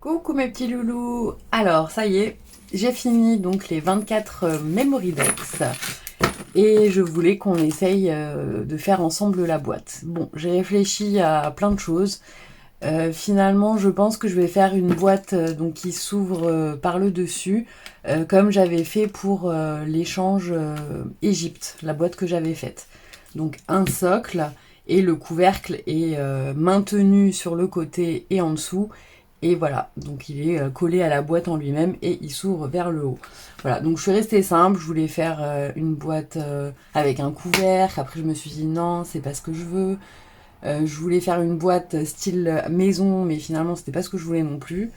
Coucou mes petits loulous. Alors ça y est, j'ai fini donc les 24 Memory Decks et je voulais qu'on essaye de faire ensemble la boîte. Bon, j'ai réfléchi à plein de choses. Finalement, je pense que je vais faire une boîte donc qui s'ouvre par le dessus, comme j'avais fait pour l'échange Égypte, la boîte que j'avais faite. Donc un socle et le couvercle est maintenu sur le côté et en dessous. Et voilà, donc il est collé à la boîte en lui-même et il s'ouvre vers le haut. Voilà, donc je suis restée simple, je voulais faire une boîte avec un couvercle. Après je me suis dit non, c'est pas ce que je veux. Je voulais faire une boîte style maison, mais finalement c'était pas ce que je voulais non plus.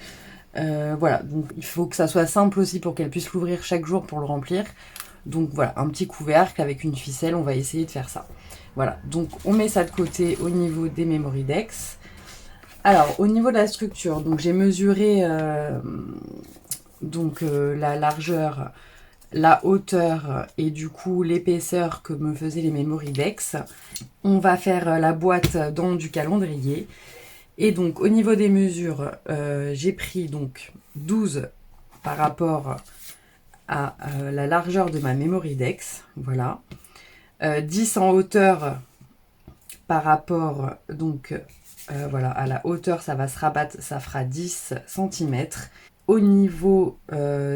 Voilà, donc il faut que ça soit simple aussi pour qu'elle puisse l'ouvrir chaque jour pour le remplir. Donc voilà, un petit couvercle avec une ficelle, on va essayer de faire ça. Voilà, donc on met ça de côté au niveau des Memory Decks. Alors, au niveau de la structure, donc j'ai mesuré la largeur, la hauteur et du coup l'épaisseur que me faisaient les Memory Decks. On va faire la boîte dans du calendrier. Et donc au niveau des mesures, j'ai pris donc 12 par rapport à la largeur de ma Memory Decks. Voilà. 10 en hauteur par rapport donc voilà, à la hauteur, ça va se rabattre, ça fera 10 cm. Au niveau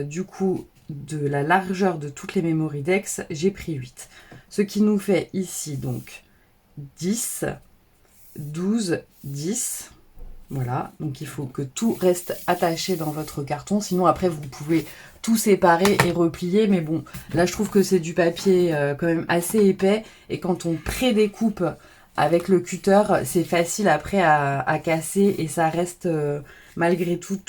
du coup de la largeur de toutes les Memory Decks, j'ai pris 8. Ce qui nous fait ici donc 10, 12, 10. Voilà, donc il faut que tout reste attaché dans votre carton. Sinon après vous pouvez tout séparer et replier. Mais bon, là je trouve que c'est du papier quand même assez épais. Et quand on pré-découpe avec le cutter, c'est facile après à casser et ça reste malgré tout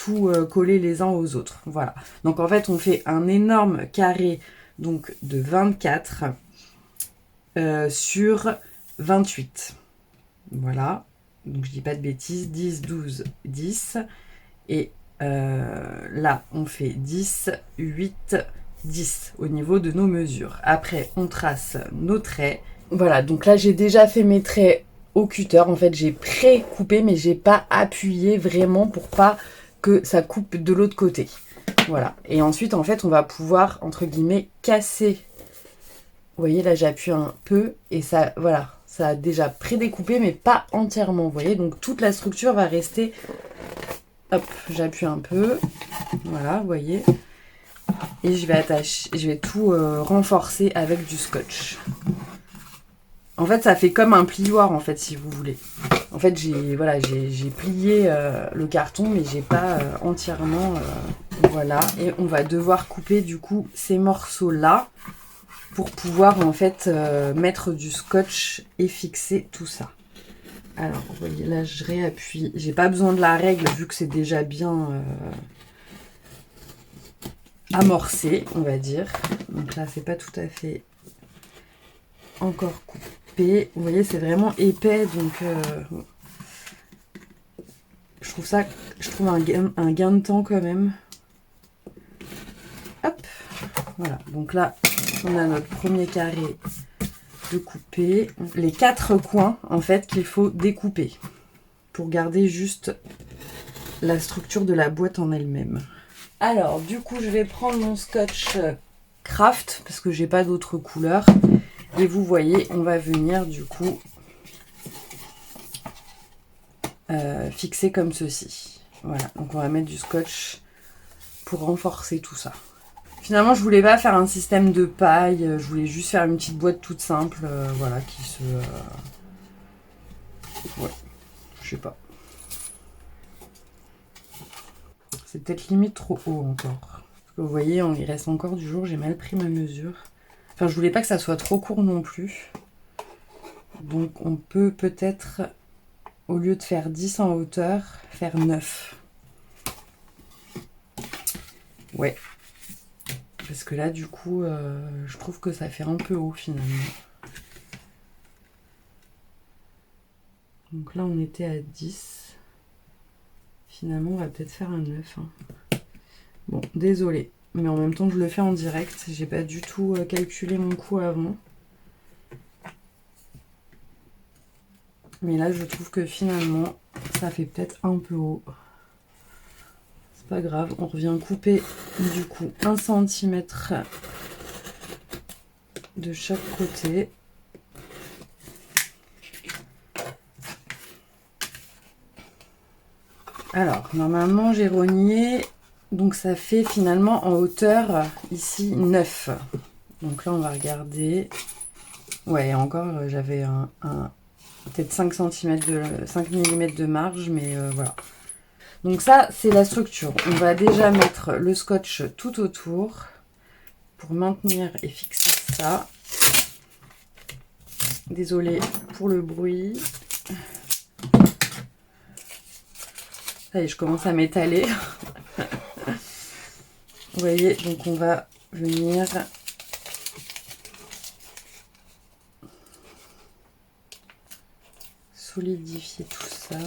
collé les uns aux autres. Voilà. Donc en fait, on fait un énorme carré donc de 24 sur 28. Voilà. Donc je dis pas de bêtises. 10, 12, 10. Et là, on fait 10, 8, 10 au niveau de nos mesures. Après, on trace nos traits. Voilà, donc là j'ai déjà fait mes traits au cutter. En fait, j'ai pré-coupé, mais j'ai pas appuyé vraiment pour pas que ça coupe de l'autre côté. Voilà. Et ensuite, en fait, on va pouvoir, entre guillemets, casser. Vous voyez, là j'appuie un peu et ça, voilà, ça a déjà pré-découpé, mais pas entièrement. Vous voyez, donc toute la structure va rester. Hop, j'appuie un peu. Voilà, vous voyez. Et je vais tout renforcer avec du scotch. En fait, ça fait comme un plioir, en fait, si vous voulez. En fait, j'ai plié le carton, mais j'ai pas entièrement... voilà, et on va devoir couper, du coup, ces morceaux-là pour pouvoir, en fait, mettre du scotch et fixer tout ça. Alors, vous voyez, là, je réappuie. J'ai pas besoin de la règle, vu que c'est déjà bien amorcé, on va dire. Donc là, c'est pas tout à fait encore coupé. Vous voyez, c'est vraiment épais, donc je trouve un gain de temps quand même. Hop, voilà. Donc là, on a notre premier carré de couper. Les 4 coins, en fait, qu'il faut découper pour garder juste la structure de la boîte en elle-même. Alors, du coup, je vais prendre mon scotch craft parce que j'ai pas d'autres couleurs. Et vous voyez, on va venir du coup fixer comme ceci. Voilà, donc on va mettre du scotch pour renforcer tout ça. Finalement, je voulais pas faire un système de paille, je voulais juste faire une petite boîte toute simple, voilà, qui se... ouais, je sais pas. C'est peut-être limite trop haut encore. Parce que vous voyez, il reste encore du jour, j'ai mal pris ma mesure. Enfin, je voulais pas que ça soit trop court non plus. Donc on peut peut-être, au lieu de faire 10 en hauteur, faire 9. Ouais. Parce que là, du coup, je trouve que ça fait un peu haut finalement. Donc là, on était à 10. Finalement, on va peut-être faire un 9. Hein. Bon, désolé. Mais en même temps, je le fais en direct. J'ai pas du tout calculé mon coût avant. Mais là, je trouve que finalement, ça fait peut-être un peu haut. C'est pas grave, on revient couper du coup 1 centimètre de chaque côté. Alors, normalement, j'ai rogné, donc ça fait finalement en hauteur, ici, 9. Donc là, on va regarder. Ouais, encore, j'avais peut-être 5 mm de marge, mais voilà. Donc ça, c'est la structure. On va déjà mettre le scotch tout autour pour maintenir et fixer ça. Désolée pour le bruit. Ça y est, je commence à m'étaler. Vous voyez, donc on va venir solidifier tout ça.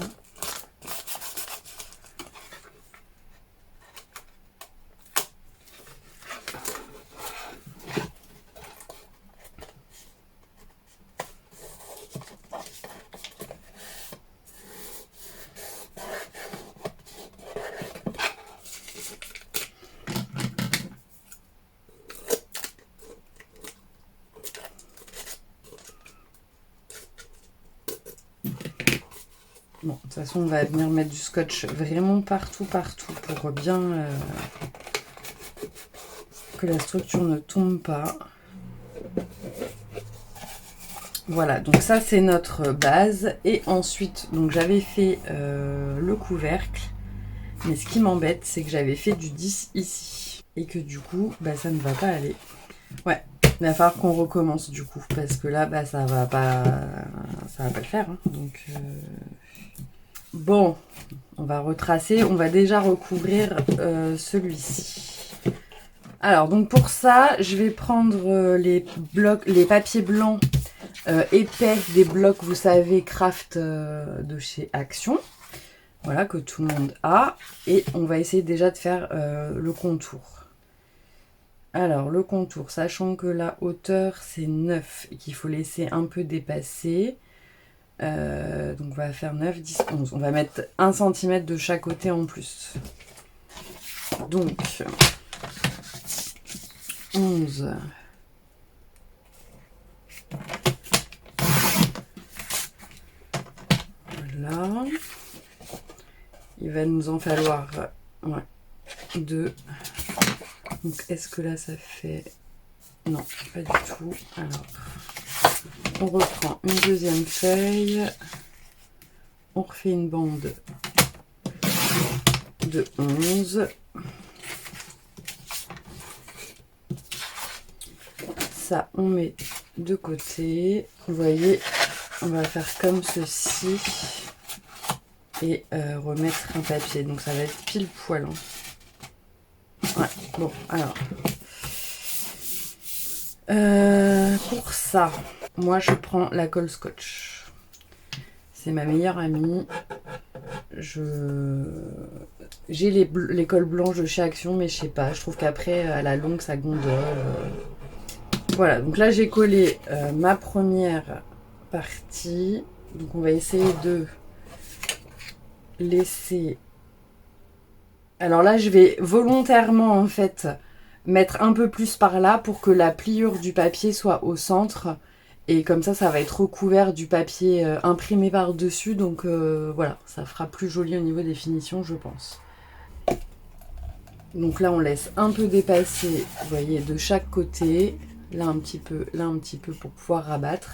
Bon, de toute façon, on va venir mettre du scotch vraiment partout pour bien que la structure ne tombe pas. Voilà, donc ça c'est notre base. Et ensuite, donc j'avais fait le couvercle. Mais ce qui m'embête, c'est que j'avais fait du 10 ici. Et que du coup, bah, ça ne va pas aller. Ouais, il va falloir qu'on recommence du coup. Parce que là, bah, ça va pas le faire. Hein. Donc, bon, on va retracer. On va déjà recouvrir celui-ci. Alors, donc pour ça, je vais prendre les papiers blancs épais, des blocs, vous savez, Craft de chez Action. Voilà, que tout le monde a. Et on va essayer déjà de faire le contour. Alors, le contour, sachant que la hauteur, c'est 9 et qu'il faut laisser un peu dépasser. Donc, on va faire 9, 10, 11. On va mettre 1 cm de chaque côté en plus. Donc, 11. Voilà. Il va nous en falloir 2. Donc, est-ce que là, ça fait... Non, pas du tout. Alors, on reprend une deuxième feuille. On refait une bande de 11. Ça, on met de côté. Vous voyez, on va faire comme ceci. Et remettre un papier. Donc, ça va être pile poil. Hein. Ouais, bon, alors... pour ça, moi je prends la colle scotch. C'est ma meilleure amie. J'ai les colles blanches de chez Action, mais je sais pas. Je trouve qu'après, à la longue, ça gondole. Voilà, donc là j'ai collé ma première partie. Donc on va essayer de laisser... Alors là, je vais volontairement en fait mettre un peu plus par là pour que la pliure du papier soit au centre. Et comme ça va être recouvert du papier imprimé par-dessus. Donc voilà, ça fera plus joli au niveau des finitions, je pense. Donc là, on laisse un peu dépasser, vous voyez, de chaque côté. Là un petit peu pour pouvoir rabattre.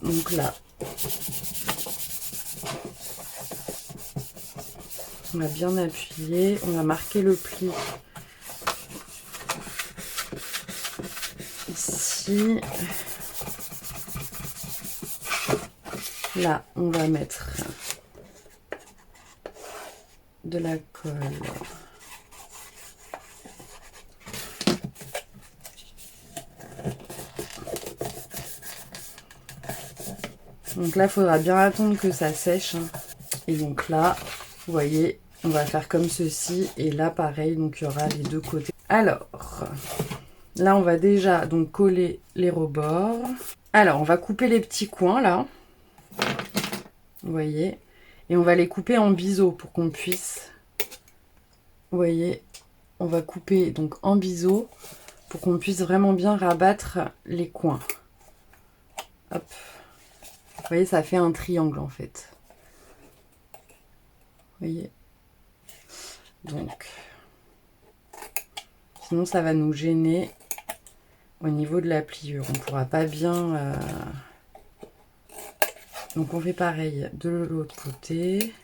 Donc là, on va bien appuyer. On va marquer le pli ici. Là, on va mettre de la colle. Donc là, il faudra bien attendre que ça sèche. Et donc là, vous voyez, on va faire comme ceci. Et là, pareil, donc il y aura les deux côtés. Alors, là, on va déjà donc coller les rebords. Alors, on va couper les petits coins, là. Vous voyez. Et on va les couper en biseau pour qu'on puisse vous voyez, on va couper donc en biseau pour qu'on puisse vraiment bien rabattre les coins. Hop. Vous voyez, ça fait un triangle en fait. Vous voyez. Donc, sinon ça va nous gêner au niveau de la pliure. On ne pourra pas bien... Donc on fait pareil de l'autre côté.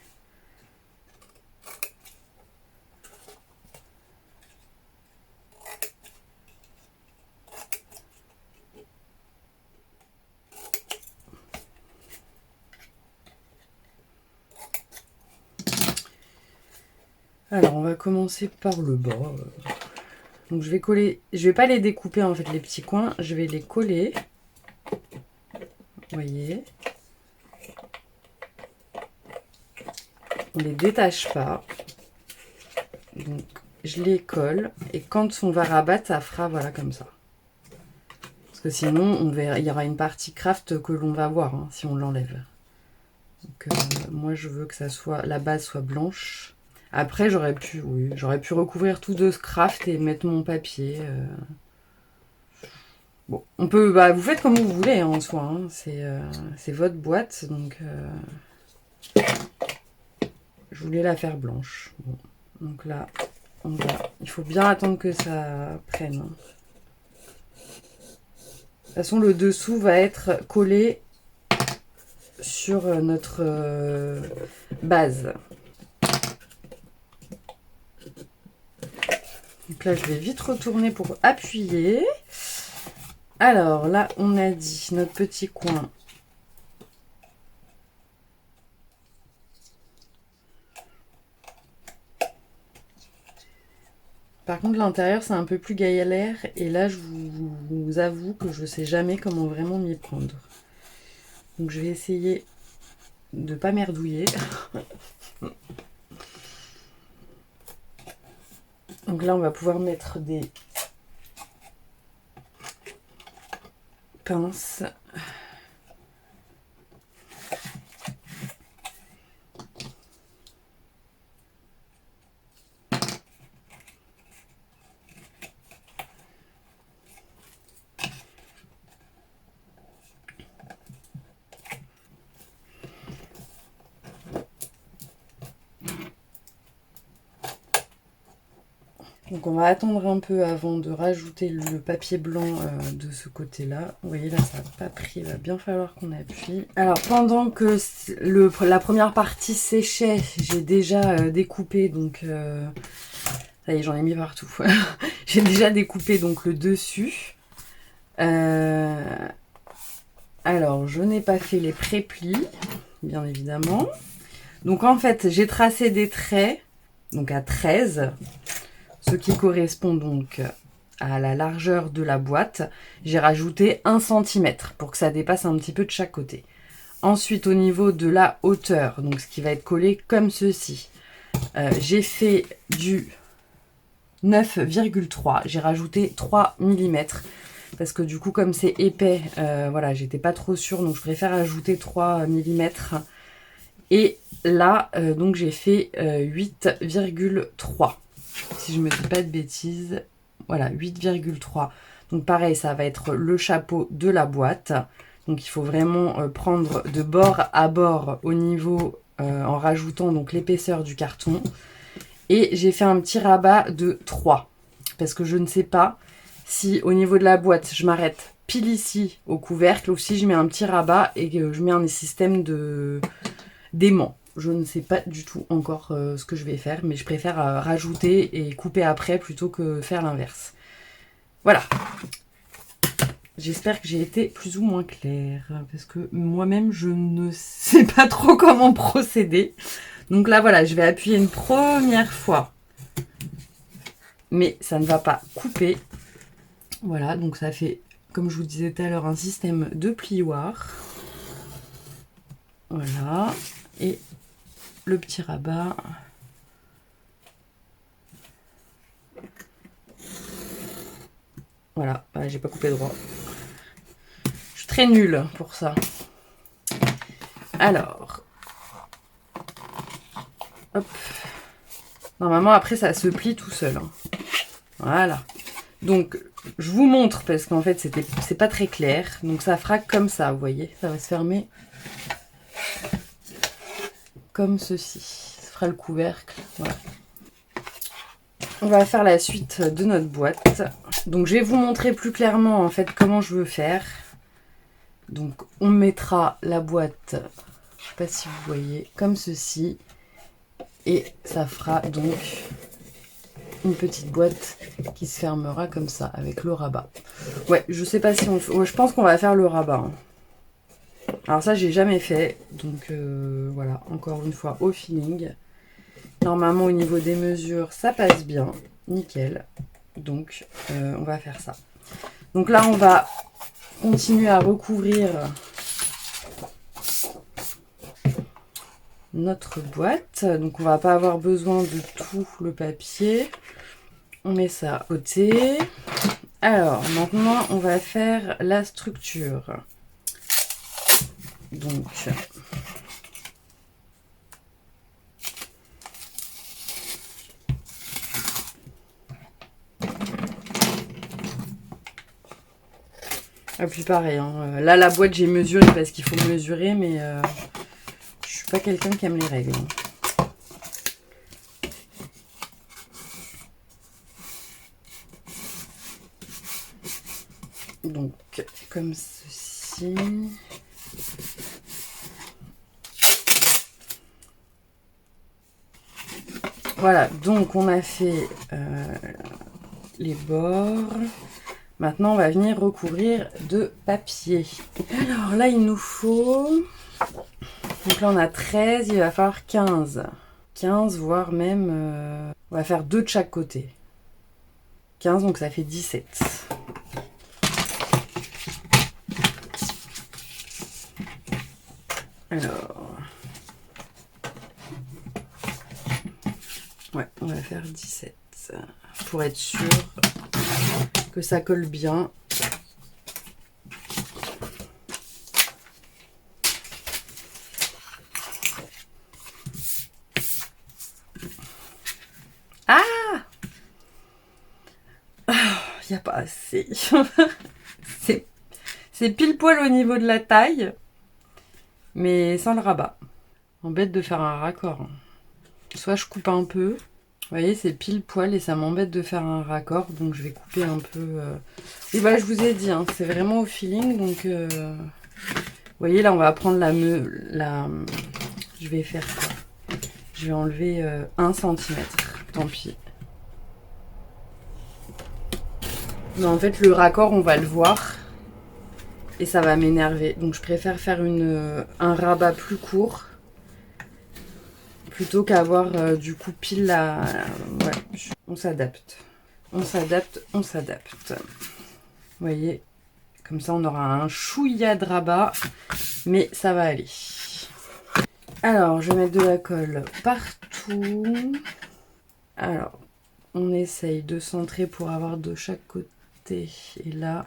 Alors on va commencer par le bas. Donc je vais coller, je vais pas les découper en fait les petits coins, je vais les coller. Vous voyez. On les détache pas. Donc je les colle et quand on va rabattre, ça fera voilà comme ça. Parce que sinon on verra, il y aura une partie craft que l'on va voir hein, si on l'enlève. Donc moi je veux que ça soit, la base soit blanche. Après j'aurais pu, oui, j'aurais pu recouvrir tout de craft et mettre mon papier. Bon, on peut, bah, vous faites comme vous voulez hein, en soi. Hein. C'est votre boîte, donc je voulais la faire blanche. Bon, donc là, il faut bien attendre que ça prenne. Hein. De toute façon, le dessous va être collé sur notre base. Donc là, je vais vite retourner pour appuyer. Alors là, on a dit notre petit coin. Par contre, l'intérieur, c'est un peu plus galère. Et là, je vous avoue que je ne sais jamais comment vraiment m'y prendre. Donc, je vais essayer de ne pas merdouiller. Donc là, on va pouvoir mettre des pinces. Donc on va attendre un peu avant de rajouter le papier blanc de ce côté-là. Vous voyez là, ça n'a pas pris, il va bien falloir qu'on appuie. Alors pendant que la première partie séchait, j'ai déjà découpé, donc ça y est, j'en ai mis partout. J'ai déjà découpé donc le dessus. Alors je n'ai pas fait les préplis, bien évidemment. Donc en fait, j'ai tracé des traits, donc à 13. Ce qui correspond donc à la largeur de la boîte. J'ai rajouté 1 cm pour que ça dépasse un petit peu de chaque côté. Ensuite, au niveau de la hauteur, donc ce qui va être collé comme ceci, j'ai fait du 9,3. J'ai rajouté 3 mm parce que du coup, comme c'est épais, voilà, j'étais pas trop sûre, donc je préfère ajouter 3 mm. Et là, donc j'ai fait 8,3. Si je me dis pas de bêtises, voilà, 8,3. Donc pareil, ça va être le chapeau de la boîte. Donc il faut vraiment prendre de bord à bord au niveau, en rajoutant donc l'épaisseur du carton. Et j'ai fait un petit rabat de 3. Parce que je ne sais pas si au niveau de la boîte, je m'arrête pile ici au couvercle ou si je mets un petit rabat et que je mets un système d'aimant. Je ne sais pas du tout encore ce que je vais faire, mais je préfère rajouter et couper après plutôt que faire l'inverse. Voilà. J'espère que j'ai été plus ou moins claire, parce que moi-même, je ne sais pas trop comment procéder. Donc là, voilà, je vais appuyer une première fois, mais ça ne va pas couper. Voilà, donc ça fait, comme je vous disais tout à l'heure, un système de plioir. Voilà, et le petit rabat. Voilà, j'ai pas coupé droit. Je suis très nulle pour ça. Alors, hop. Normalement, après, ça se plie tout seul. Hein. Voilà. Donc, je vous montre parce qu'en fait, c'est pas très clair. Donc, ça fera comme ça, vous voyez. Ça va se fermer comme ceci. Ça fera le couvercle. Voilà. On va faire la suite de notre boîte. Donc, je vais vous montrer plus clairement, en fait, comment je veux faire. Donc, on mettra la boîte, je sais pas si vous voyez, comme ceci. Et ça fera donc une petite boîte qui se fermera comme ça, avec le rabat. Ouais, je sais pas si on fait... Ouais, je pense qu'on va faire le rabat. Hein. Alors ça, j'ai jamais fait. Donc voilà, encore une fois, au feeling. Normalement, au niveau des mesures, ça passe bien. Nickel. Donc, on va faire ça. Donc là, on va continuer à recouvrir notre boîte. Donc, on va pas avoir besoin de tout le papier. On met ça à côté. Alors, maintenant, on va faire la structure. Donc, et puis pareil, hein. Là, la boîte, j'ai mesuré parce qu'il faut mesurer, mais je suis pas quelqu'un qui aime les règles. Hein. Donc, comme ceci. Voilà, donc on a fait les bords. Maintenant, on va venir recouvrir de papier. Alors là, il nous faut... Donc là, on a 13, il va falloir 15. 15, voire même... On va faire 2 de chaque côté. 15, donc ça fait 17. Alors... Ouais, on va faire 17. Pour être sûr que ça colle bien. Ah! Il n'y a pas assez. C'est pile poil au niveau de la taille, mais sans le rabat. M'embête de faire un raccord. Soit je coupe un peu. Vous voyez, c'est pile poil et ça m'embête de faire un raccord, donc je vais couper un peu. Et bah, je vous ai dit, hein, c'est vraiment au feeling, donc vous voyez, là, on va prendre je vais faire quoi? Je vais enlever 1 cm, tant pis. Mais en fait, le raccord, on va le voir et ça va m'énerver. Donc, je préfère faire un rabat plus court plutôt qu'avoir du coup pile la... Ouais, on s'adapte. On s'adapte, on s'adapte. Vous voyez, comme ça on aura un chouïa de rabat, mais ça va aller. Alors, je vais mettre de la colle partout. Alors, on essaye de centrer pour avoir de chaque côté. Et là...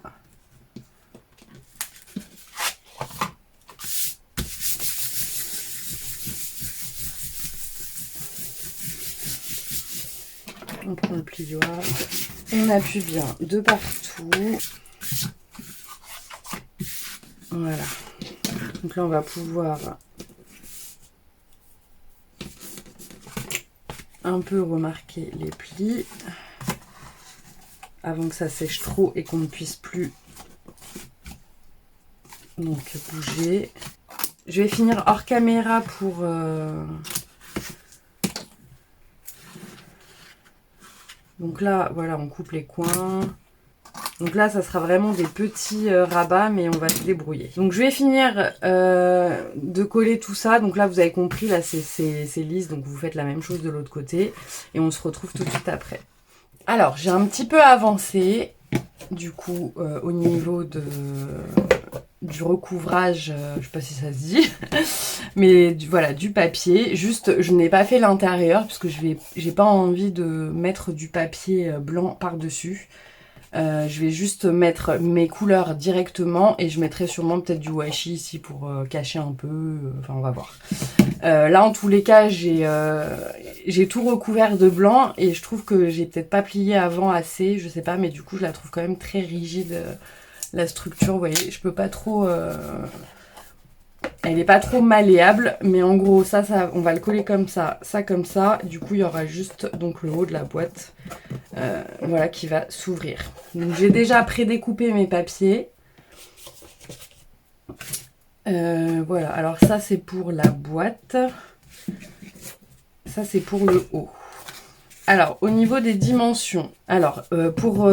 On prend le plioir, on appuie bien de partout. Voilà. Donc là, on va pouvoir un peu remarquer les plis avant que ça sèche trop et qu'on ne puisse plus donc bouger. Je vais finir hors caméra pour... Donc là, voilà, on coupe les coins. Donc là, ça sera vraiment des petits rabats, mais on va se débrouiller. Donc je vais finir de coller tout ça. Donc là, vous avez compris, là, c'est lisse. Donc vous faites la même chose de l'autre côté. Et on se retrouve tout de suite après. Alors, j'ai un petit peu avancé, du coup, au niveau du recouvrage, je sais pas si ça se dit, mais voilà, du papier. Juste, je n'ai pas fait l'intérieur, parce que j'ai pas envie de mettre du papier blanc par-dessus. Je vais juste mettre mes couleurs directement et je mettrai sûrement peut-être du washi ici pour cacher un peu. Enfin, on va voir. Là, en tous les cas, j'ai tout recouvert de blanc et je trouve que j'ai peut-être pas plié avant assez, je sais pas, mais du coup, je la trouve quand même très rigide, la structure. Vous voyez, je peux pas trop... Elle est pas trop malléable, mais en gros, ça, on va le coller comme ça, comme ça. Du coup, il y aura juste donc le haut de la boîte, voilà, qui va s'ouvrir. Donc, j'ai déjà prédécoupé mes papiers. Voilà, alors ça, c'est pour la boîte. Ça, c'est pour le haut. Alors, au niveau des dimensions, alors, pour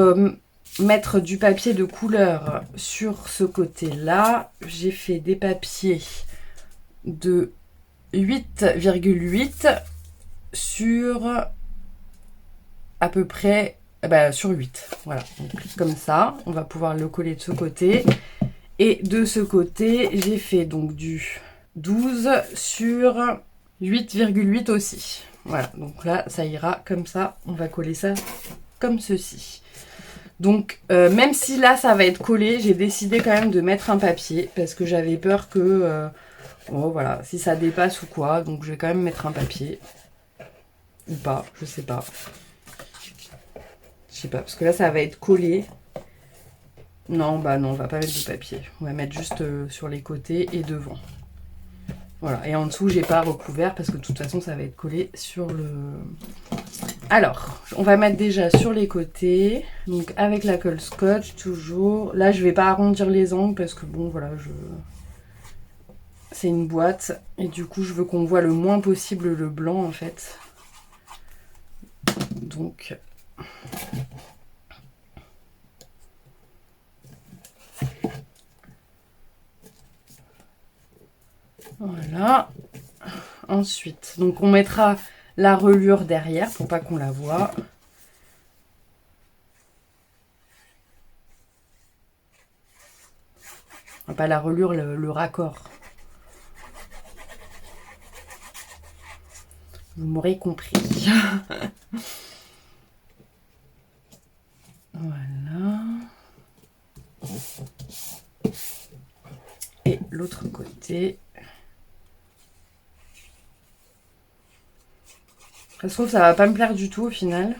mettre du papier de couleur sur ce côté-là, j'ai fait des papiers de 8,8 sur à peu près sur 8. Voilà, donc, comme ça, on va pouvoir le coller de ce côté. Et de ce côté, j'ai fait donc du 12 sur 8,8 aussi. Voilà, donc là, ça ira comme ça. On va coller ça comme ceci. Donc, même si là, ça va être collé, j'ai décidé quand même de mettre un papier parce que j'avais peur que... bon, voilà, si ça dépasse ou quoi. Donc, je vais quand même mettre un papier. Ou pas, je sais pas. Je sais pas, parce que là, ça va être collé. Non, bah non, on va pas mettre du papier. On va mettre juste sur les côtés et devant. Voilà, et en dessous, j'ai pas recouvert parce que de toute façon, ça va être collé sur le... Alors, on va mettre déjà sur les côtés. Donc, avec la colle scotch, toujours. Là, je vais pas arrondir les angles parce que bon, voilà, c'est une boîte. Et du coup, je veux qu'on voit le moins possible le blanc, en fait. Donc... Voilà. Ensuite, donc on mettra la reliure derrière pour pas qu'on la voie. Enfin, pas la reliure, le raccord. Vous m'aurez compris. Voilà. Et l'autre côté. Ça se trouve, ça va pas me plaire du tout au final.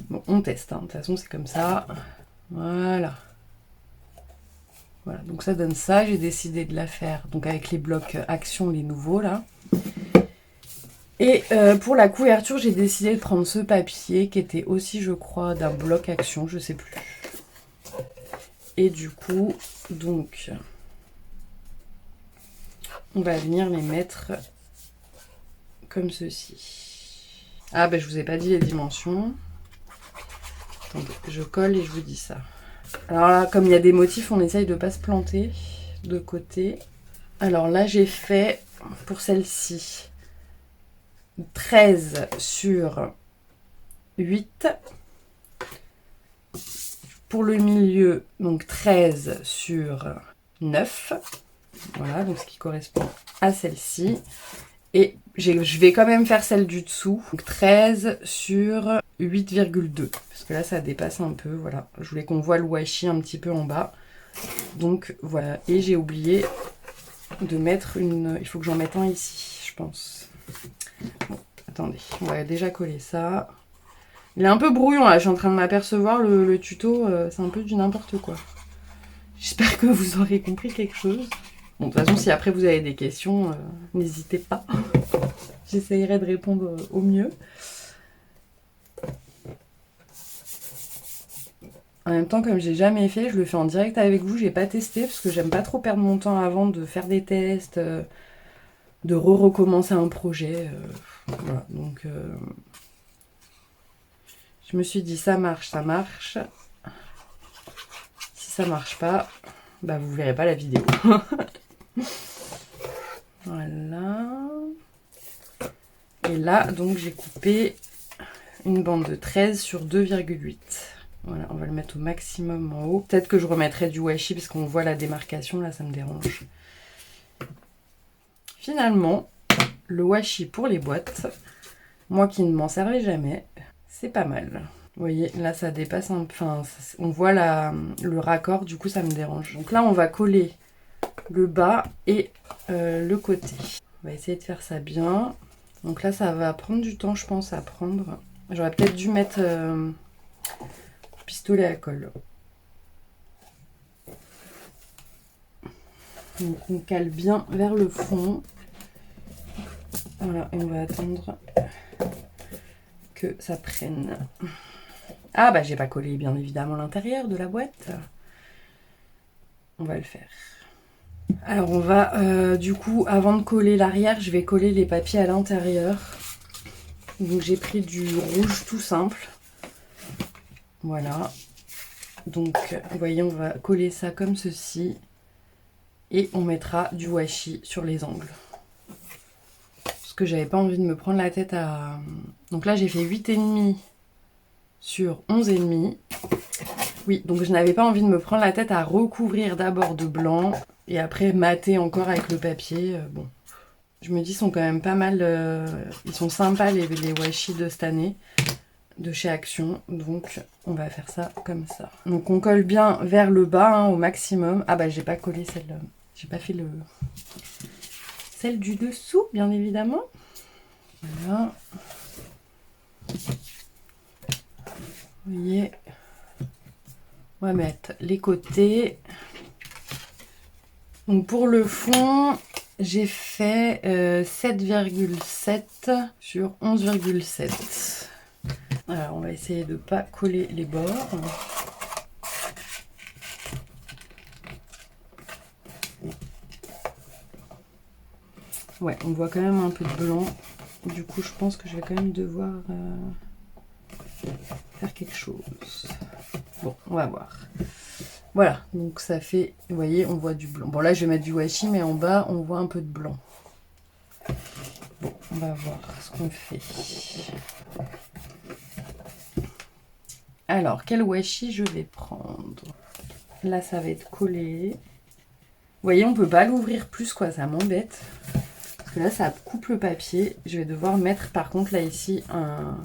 Bon, on teste. Hein. De toute façon, c'est comme ça. Voilà. Voilà, donc ça donne ça. J'ai décidé de la faire donc avec les blocs Action, les nouveaux là. Et pour la couverture, j'ai décidé de prendre ce papier qui était aussi, je crois, d'un bloc Action, je sais plus. Et du coup, donc, on va venir les mettre comme ceci. Ah, ben je vous ai pas dit les dimensions. Attendez, je colle et je vous dis ça. Alors là, comme il y a des motifs, on essaye de pas se planter de côté. Alors là, j'ai fait, pour celle-ci, 13 sur 8. Pour le milieu, donc 13 sur 9. Voilà, donc ce qui correspond à celle-ci. Et je vais quand même faire celle du dessous. Donc 13 sur 8,2. Parce que là, ça dépasse un peu. Voilà, je voulais qu'on voit le washi un petit peu en bas. Donc voilà, et j'ai oublié de mettre une... Il faut que j'en mette un ici, je pense. Bon, attendez, on va déjà coller ça. Il est un peu brouillon là, je suis en train de m'apercevoir, le tuto, c'est un peu du n'importe quoi. J'espère que vous aurez compris quelque chose. Bon, de toute façon, si après vous avez des questions, n'hésitez pas. J'essayerai de répondre au mieux. En même temps, comme j'ai jamais fait, je le fais en direct avec vous, j'ai pas testé parce que j'aime pas trop perdre mon temps avant de faire des tests, de recommencer un projet. Voilà, donc je me suis dit ça marche, ça marche. Si ça marche pas, bah vous verrez pas la vidéo. Voilà. Et là, donc j'ai coupé une bande de 13 sur 2,8. Voilà, on va le mettre au maximum en haut. Peut-être que je remettrai du washi parce qu'on voit la démarcation, là ça me dérange. Finalement, le washi pour les boîtes, moi qui ne m'en servais jamais, c'est pas mal. Vous voyez, là ça dépasse un peu, enfin, on voit le raccord, du coup ça me dérange. Donc là on va coller le bas et le côté. On va essayer de faire ça bien. Donc là ça va prendre du temps je pense à prendre. J'aurais peut-être dû mettre pistolet à colle. Donc on cale bien vers le fond. Voilà, et on va attendre que ça prenne. Ah bah j'ai pas collé bien évidemment l'intérieur de la boîte. On va le faire. Alors on va du coup avant de coller l'arrière, je vais coller les papiers à l'intérieur. Donc j'ai pris du rouge tout simple. Voilà. Donc vous voyez, on va coller ça comme ceci. Et on mettra du washi sur les angles. Parce que j'avais pas envie de me prendre la tête à... Donc là j'ai fait 8,5 sur 11,5. Oui, donc je n'avais pas envie de me prendre la tête à recouvrir d'abord de blanc et après mater encore avec le papier. Bon, je me dis, ils sont quand même pas mal, ils sont sympas les washi de cette année, de chez Action. Donc on va faire ça comme ça. Donc on colle bien vers le bas hein, au maximum. Ah bah j'ai pas collé celle-là, j'ai pas fait celle du dessous bien évidemment. Voilà. Vous voyez, on va mettre les côtés. Donc pour le fond, j'ai fait 7,7 sur 11,7. Alors on va essayer de ne pas coller les bords. Ouais, on voit quand même un peu de blanc. Du coup, je pense que je vais quand même devoir faire quelque chose. Bon, on va voir. Voilà, donc ça fait, vous voyez, on voit du blanc. Bon, là, je vais mettre du washi, mais en bas, on voit un peu de blanc. Bon, on va voir ce qu'on fait. Alors, quel washi je vais prendre? Là, ça va être collé. Vous voyez, on peut pas l'ouvrir plus, quoi, ça m'embête. Parce que là, ça coupe le papier. Je vais devoir mettre, par contre, là, ici, un...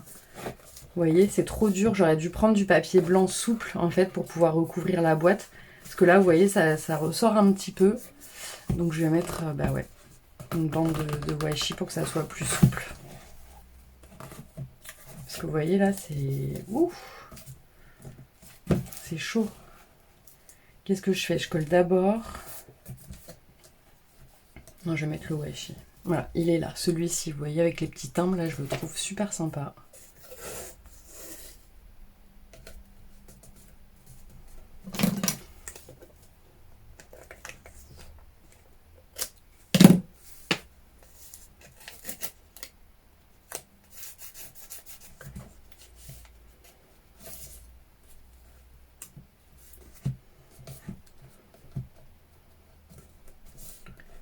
Vous voyez, c'est trop dur. J'aurais dû prendre du papier blanc souple, en fait, pour pouvoir recouvrir la boîte. Parce que là, vous voyez, ça ressort un petit peu. Donc, je vais mettre, bah ouais, une bande de washi pour que ça soit plus souple. Parce que vous voyez, là, c'est... Ouf! C'est chaud. Qu'est-ce que je fais? Je colle d'abord... Non, je vais mettre le washi. Voilà, il est là, celui-ci, vous voyez, avec les petits timbres, là, je le trouve super sympa.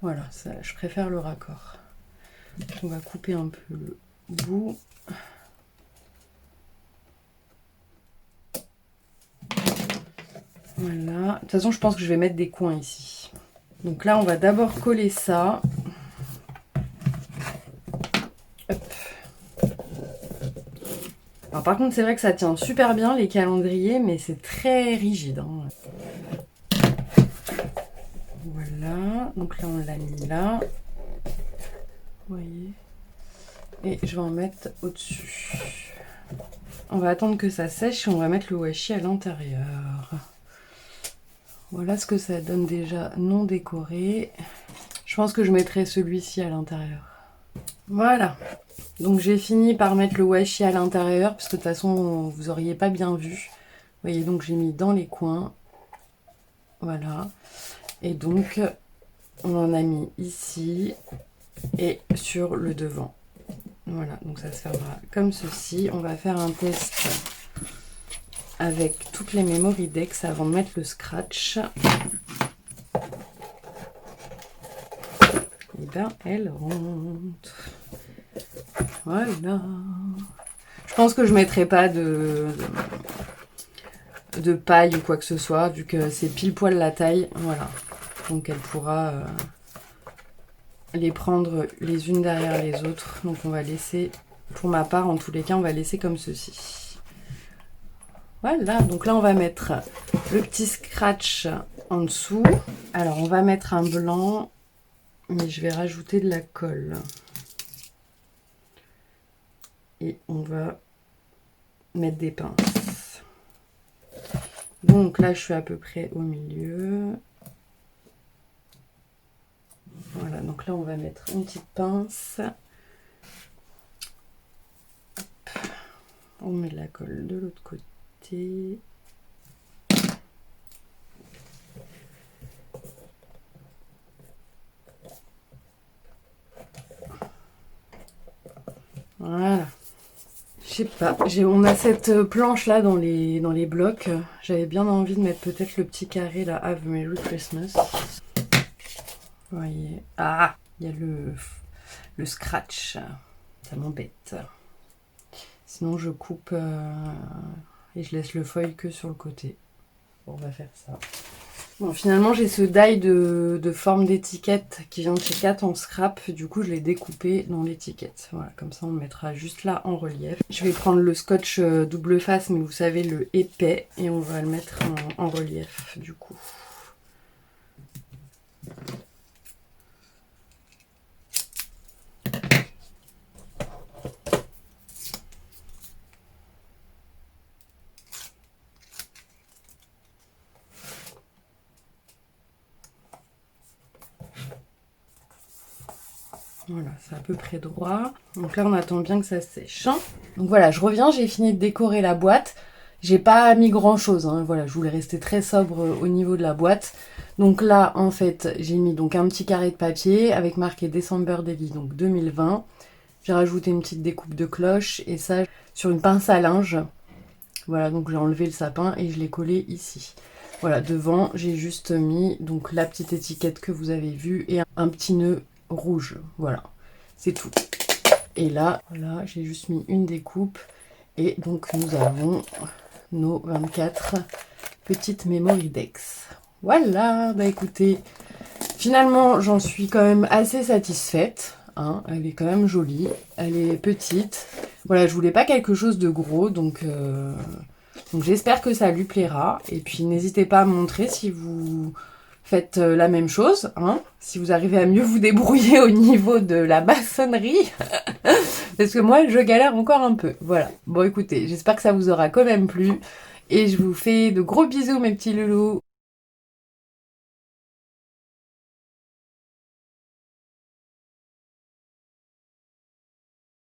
Voilà, ça, je préfère le raccord. On va couper un peu le bout. Voilà. De toute façon, je pense que je vais mettre des coins ici. Donc là, on va d'abord coller ça. Hop. Alors, par contre, c'est vrai que ça tient super bien, les calendriers, mais c'est très rigide. Hein. Voilà. Donc là, on l'a mis là. Vous voyez. Et je vais en mettre au-dessus. On va attendre que ça sèche et on va mettre le washi à l'intérieur. Voilà ce que ça donne déjà non décoré. Je pense que je mettrai celui-ci à l'intérieur. Voilà. Donc j'ai fini par mettre le washi à l'intérieur parce que de toute façon vous auriez pas bien vu. Vous voyez, donc j'ai mis dans les coins. Voilà. Et donc on en a mis ici et sur le devant. Voilà, donc ça se fermera comme ceci. On va faire un test avec toutes les Memory Dex avant de mettre le scratch. Et bien, elle rentre. Voilà. Je pense que je ne mettrai pas de paille ou quoi que ce soit, vu que c'est pile poil la taille. Voilà. Donc elle pourra les prendre les unes derrière les autres. Donc on va laisser, pour ma part en tous les cas, on va laisser comme ceci. Voilà, donc là on va mettre le petit scratch en dessous. Alors on va mettre un blanc, mais je vais rajouter de la colle. Et on va mettre des pinces. Donc là je suis à peu près au milieu. Voilà, donc là on va mettre une petite pince. On met de la colle de l'autre côté. Voilà. Je sais pas, on a cette planche là dans les blocs. J'avais bien envie de mettre peut-être le petit carré là, Have Merry Christmas. Vous voyez. Ah, il y a le scratch. Ça m'embête. Sinon je coupe et je laisse le foil que sur le côté. Bon, on va faire ça. Bon, finalement j'ai ce die de forme d'étiquette qui vient de chez Kat en scrap. Du coup je l'ai découpé dans l'étiquette. Voilà, comme ça on le mettra juste là en relief. Je vais prendre le scotch double face, mais vous savez, le épais, et on va le mettre en relief du coup. Voilà, c'est à peu près droit. Donc là, on attend bien que ça sèche. Donc voilà, je reviens, j'ai fini de décorer la boîte. J'ai pas mis grand chose, hein. Voilà, je voulais rester très sobre au niveau de la boîte. Donc là, en fait, j'ai mis donc un petit carré de papier avec marqué December Daily, donc 2020. J'ai rajouté une petite découpe de cloche et ça sur une pince à linge. Voilà, donc j'ai enlevé le sapin et je l'ai collé ici. Voilà, devant, j'ai juste mis donc la petite étiquette que vous avez vue et un petit nœud rouge. Voilà, c'est tout. Et là, voilà, j'ai juste mis une découpe. Et donc, nous avons nos 24 petites Memory Dex. Voilà, bah écoutez, finalement, j'en suis quand même assez satisfaite. Hein. Elle est quand même jolie, elle est petite. Voilà, je voulais pas quelque chose de gros, donc j'espère que ça lui plaira. Et puis n'hésitez pas à me montrer si vous faites la même chose, hein, si vous arrivez à mieux vous débrouiller au niveau de la maçonnerie. Parce que moi, je galère encore un peu. Voilà. Bon, écoutez, j'espère que ça vous aura quand même plu. Et je vous fais de gros bisous, mes petits loulous.